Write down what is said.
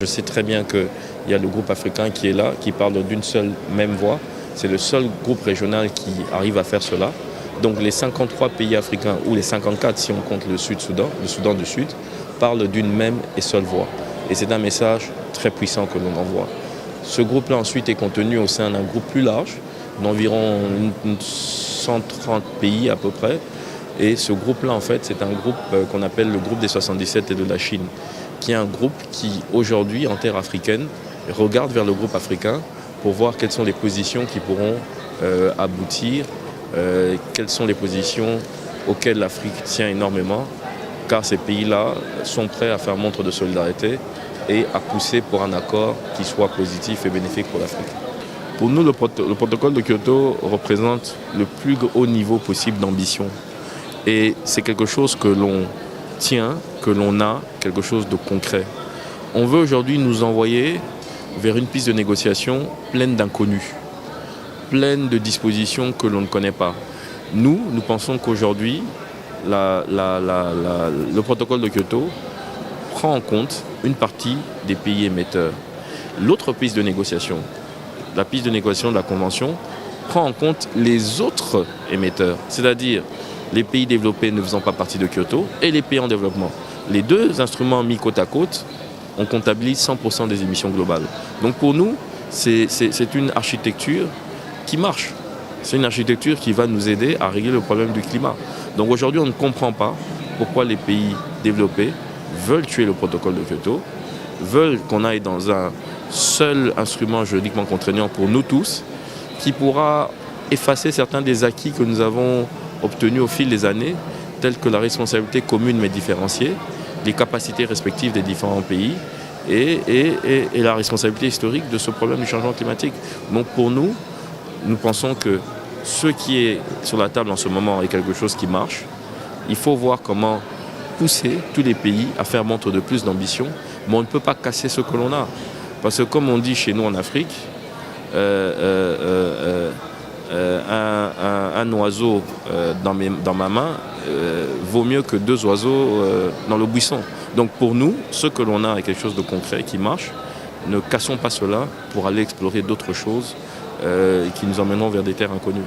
Je sais très bien qu'il y a le groupe africain qui est là, qui parle d'une seule même voix. C'est le seul groupe régional qui arrive à faire cela. Donc les 53 pays africains, ou les 54 si on compte le Sud-Soudan, le Soudan du Sud, parlent d'une même et seule voix. Et c'est un message très puissant que l'on envoie. Ce groupe-là ensuite est contenu au sein d'un groupe plus large, d'environ 130 pays à peu près. Et ce groupe-là, en fait, c'est un groupe qu'on appelle le groupe des 77 et de la Chine, qui est un groupe qui, aujourd'hui, en terre africaine, regarde vers le groupe africain pour voir quelles sont les positions qui pourront aboutir, quelles sont les positions auxquelles l'Afrique tient énormément, car ces pays-là sont prêts à faire montre de solidarité et à pousser pour un accord qui soit positif et bénéfique pour l'Afrique. Pour nous, le protocole de Kyoto représente le plus haut niveau possible d'ambition. Et c'est quelque chose que l'on tient, que l'on a, quelque chose de concret. On veut aujourd'hui nous envoyer vers une piste de négociation pleine d'inconnus, pleine de dispositions que l'on ne connaît pas. Nous pensons qu'aujourd'hui, le protocole de Kyoto prend en compte une partie des pays émetteurs. L'autre piste de négociation, la piste de négociation de la Convention, prend en compte les autres émetteurs, c'est-à-dire les pays développés ne faisant pas partie de Kyoto et les pays en développement. Les deux instruments mis côte à côte, on comptabilise 100% des émissions globales. Donc pour nous, c'est une architecture qui marche. C'est une architecture qui va nous aider à régler le problème du climat. Donc aujourd'hui, on ne comprend pas pourquoi les pays développés veulent tuer le protocole de Kyoto, veulent qu'on aille dans un seul instrument juridiquement contraignant pour nous tous, qui pourra effacer certains des acquis que nous avons obtenus au fil des années, tels que la responsabilité commune mais différenciée, les capacités respectives des différents pays et la responsabilité historique de ce problème du changement climatique. Donc pour nous, nous pensons que ce qui est sur la table en ce moment est quelque chose qui marche. Il faut voir comment pousser tous les pays à faire montre de plus d'ambition, mais on ne peut pas casser ce que l'on a. Parce que comme on dit chez nous en Afrique, un oiseau dans ma main vaut mieux que deux oiseaux dans le buisson. Donc pour nous, ce que l'on a est quelque chose de concret qui marche. Ne cassons pas cela pour aller explorer d'autres choses qui nous emmèneront vers des terres inconnues.